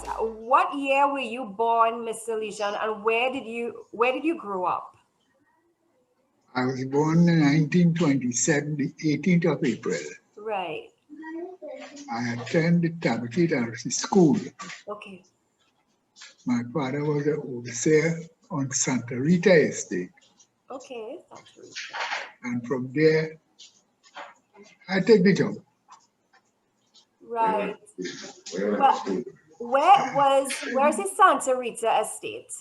that, what year were you born, Mr. Lishan, and where did you grow up? I was born in 1927, the 18th of April. Right. I attended Tabakita School. Okay. My father was an overseer on Santa Rita Estate. Okay. Santa Rita. And from there, I take the job. Right. But where's the Santa Rita Estate?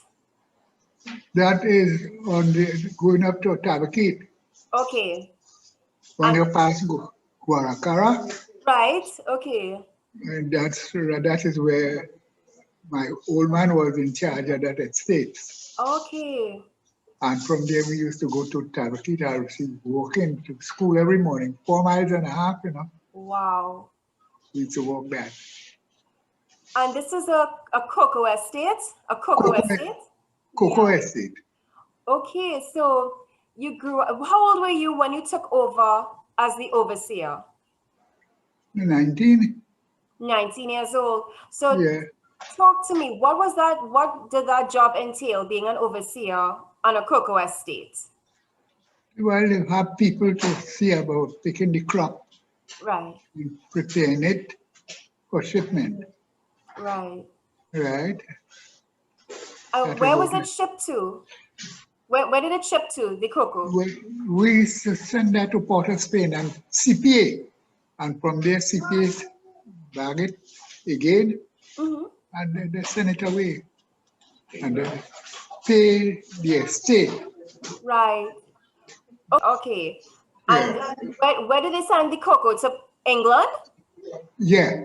That is on the going up to Tabakit. Okay. When you pass Guaracara. Right. Okay. And that is where my old man was in charge of that estate. Okay. And from there, we used to go to Tabakit, walking to school every morning, 4.5 miles, you know. Wow. We used to walk back. And this is a cocoa estate? A cocoa estate? Cocoa estate. Okay, so you grew up, how old were you when you took over as the overseer? 19. 19 years old. So yeah. Talk to me, what did that job entail, being an overseer on a cocoa estate? Well, you have people to see about picking the crop. Right. And preparing it for shipment. Right. Right. Where was it shipped to? Where did it ship to, the cocoa? We used to send that to Port of Spain and CPA. And from there, CPA bag it again, and then they send it away. And then pay the estate. Right. Okay. And where did they send the cocoa? To England? Yeah.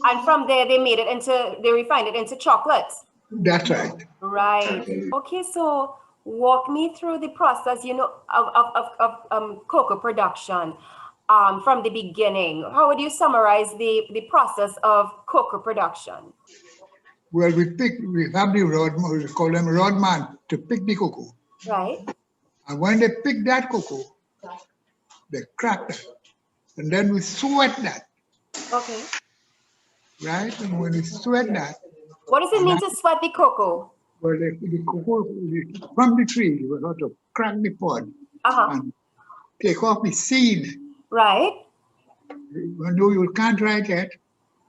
And from there, they refined it into chocolate. That's right. Right. Okay, so walk me through the process, of cocoa production from the beginning. How would you summarize the process of cocoa production? Well, we have the rodman, we call them rodman, to pick the cocoa. Right. And when they pick that cocoa, they crack it. And then we sweat that. Okay. Right? And when we sweat that. What does it mean to sweat the cocoa? Well, the cocoa from the tree, we have to crack the pod and take off the seed. Right. No, you can't write that.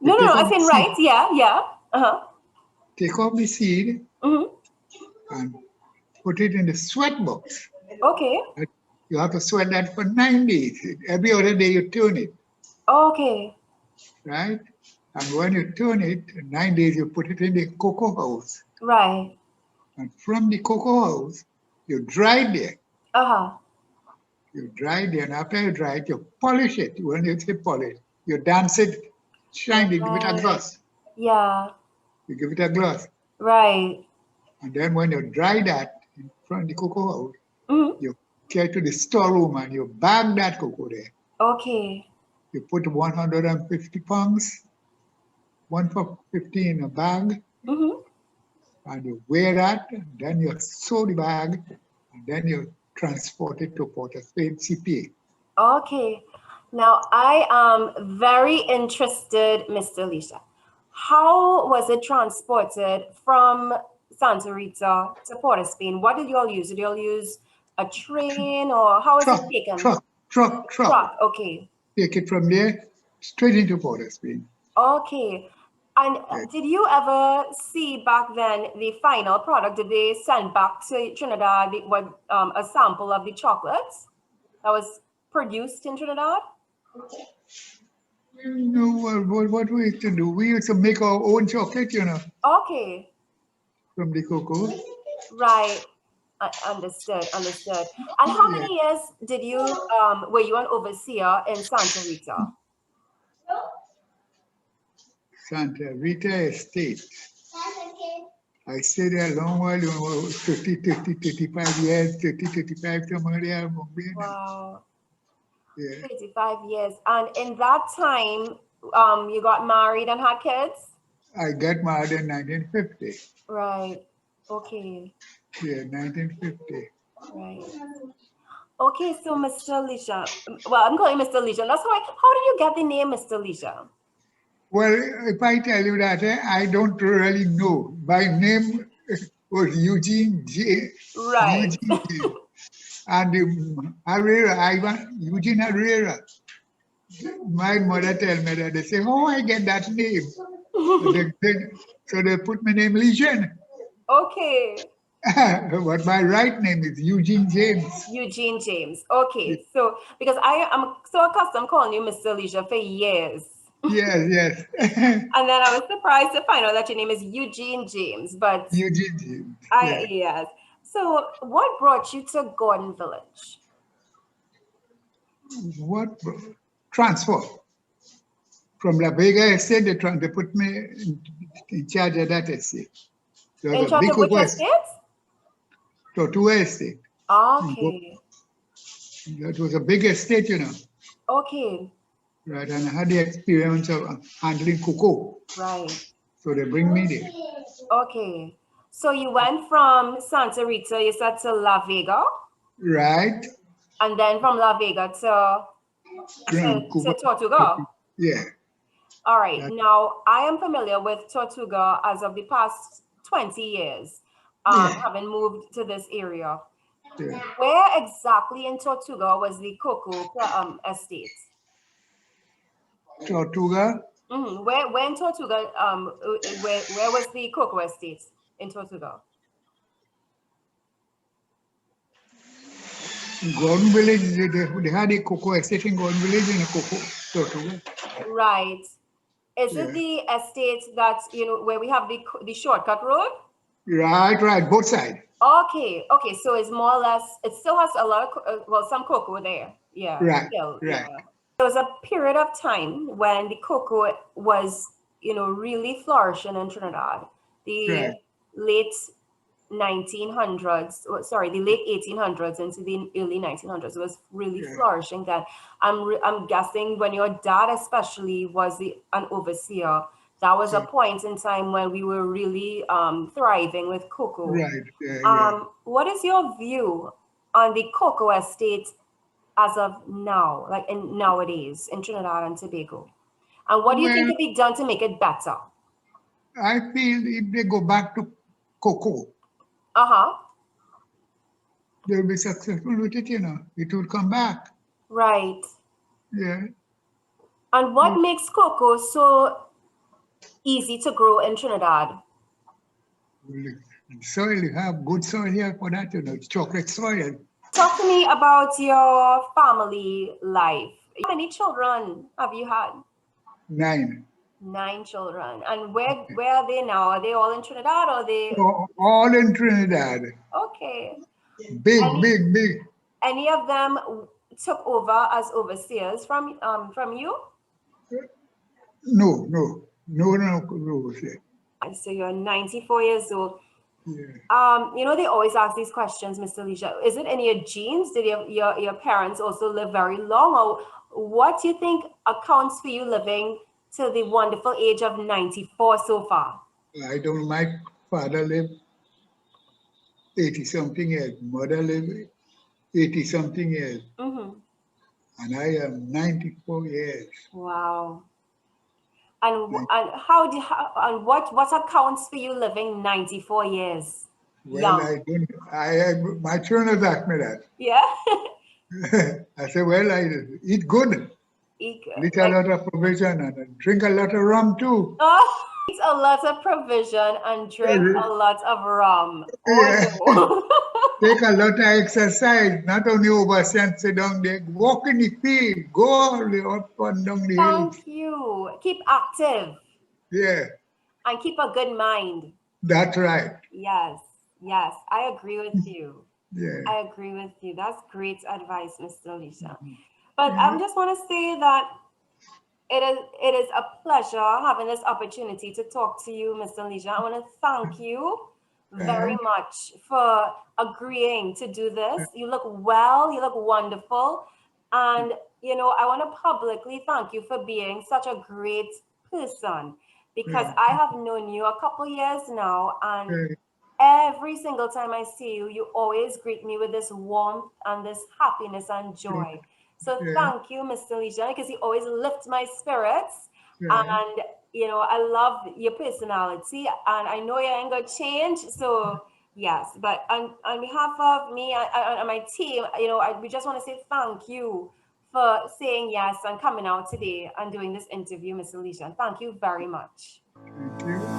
No, I think right. Yeah. Take off the seed and put it in the sweat box. Okay. You have to sweat that for 9 days. Every other day you turn it. Okay. Right? And when you turn it, in 9 days you put it in the cocoa house. Right. And from the cocoa house, you dry it there. You dry it there, and after you dry it, you polish it. When you say polish, you dance it, shine it, give it a gloss. Yeah. You give it a gloss. Right. And then when you dry that in front of the cocoa house, you carry to the storeroom and you bag that cocoa there. Okay. You put 150 pounds, 150 in a bag, and you weigh that, and then you sew the bag, and then you transport it to Port of Spain, CPA. Okay. Now, I am very interested, Mr. Lisha. How was it transported from Santa Rita to Port of Spain? What did you all use? Did you all use a train, or how was it taken? Truck. Okay. Take it from there straight into Port of Spain. Okay. And did you ever see back then the final product? Did they send back to Trinidad a sample of the chocolates that was produced in Trinidad? No, what we used to do, we used to make our own chocolate, Okay. From the cocoa. Right. Understood. And how many years were you an overseer in Santa Rita? Santa Rita Estate. I stayed there a long while, 35 years, 35, somewhere there. Wow. Yeah. 35 years. And in that time, you got married and had kids? I got married in 1950. Right. Okay. Yeah, 1950. Right. Okay, so Mr. Lisha, well, I'm calling Mr. Lisha. How did you get the name Mr. Lisha? Well, if I tell you that, I don't really know. My name was Eugene J. Right. Eugene J. And Herrera, Eugene Herrera. My mother tell me that they say, "Oh, I get that name." So they put my name Legion. Okay. But my right name is Eugene James. Eugene James. Okay. So because I am so accustomed calling you Mr. Leisure for years. Yes, yes. And then I was surprised to find out that your name is Eugene James. But Eugene James. yes. So what brought you to Gordon Village? What transfer from La Vega estate? They put me in charge of that estate. There In was a charge big of which estate? Tortuga estate. Okay. That was a big estate, you know. Okay. Right, and I had the experience of handling cocoa. Right. So they bring me there. Okay. So you went from Santa Rita, you said, to La Vega. Right. And then from La Vega to Tortuga. Yeah. All right. Now, I am familiar with Tortuga as of the past 20 years, having moved to this area. Yeah. Where exactly in Tortuga was the cocoa estate? Tortuga? Where in Tortuga, where was the cocoa estate in Tortuga? Gordon Village, they had a cocoa estate in Gordon Village and a cocoa Tortuga. Right. Is it the estate that, where we have the shortcut road? Right, both sides. Okay. So it's more or less, it still has a lot of, some cocoa there. Yeah. Right, still, right. Yeah. There was a period of time when the cocoa was, really flourishing in Trinidad. The late 1900s, the late 1800s into the early 1900s was really flourishing then. I'm guessing when your dad especially was an overseer, that was a point in time when we were really thriving with cocoa. Right. What is your view on the cocoa estate as of now, like nowadays in Trinidad and Tobago? And what do you think could be done to make it better? I feel if they go back to cocoa, they'll be successful with it, It will come back. Right. Yeah. And what makes cocoa so easy to grow in Trinidad? Soil, you have good soil here for that, chocolate soil. Talk to me about your family life. How many children have you had? 9. 9 children. And where are they now? Are they all in Trinidad or are they? All in Trinidad. Okay. Big. Any of them took over as overseers from you? No. So you're 94 years old. Yeah. They always ask these questions, Mr. Leisure. Is it in your genes? Did your parents also live very long? Or what do you think accounts for you living to the wonderful age of 94 so far? I don't know. My father lived 80-something years. Mother lived 80-something years. And I am 94 years. Wow. And what accounts for you living 94 years? Well, young? My children ask me that. Yeah. I say, well, I eat good. Eat a lot of provision and drink a lot of rum too. Oh, eat a lot of provision and drink a lot of rum. No. Take a lot of exercise, not only over sit down there, walk in the field, go up and down the hills. Thank you. Keep active. Yeah. And keep a good mind. That's right. Yes, I agree with you. Yeah. I agree with you. That's great advice, Mr. Alicia. But I just want to say that it is a pleasure having this opportunity to talk to you, Mr. Alicia. I want to thank you very much for agreeing to do this. You look well, you look wonderful. And, I want to publicly thank you for being such a great person, because I have known you a couple years now, and every single time I see you, you always greet me with this warmth and this happiness and joy. So thank you, Mr. Leisure, because you always lift my spirits. Right. And you know, I love your personality, and I know you ain't gonna change. So yes, but on behalf of me and my team, you know, we just want to say thank you for saying yes and coming out today and doing this interview, Miss Alicia. Thank you very much. Thank you.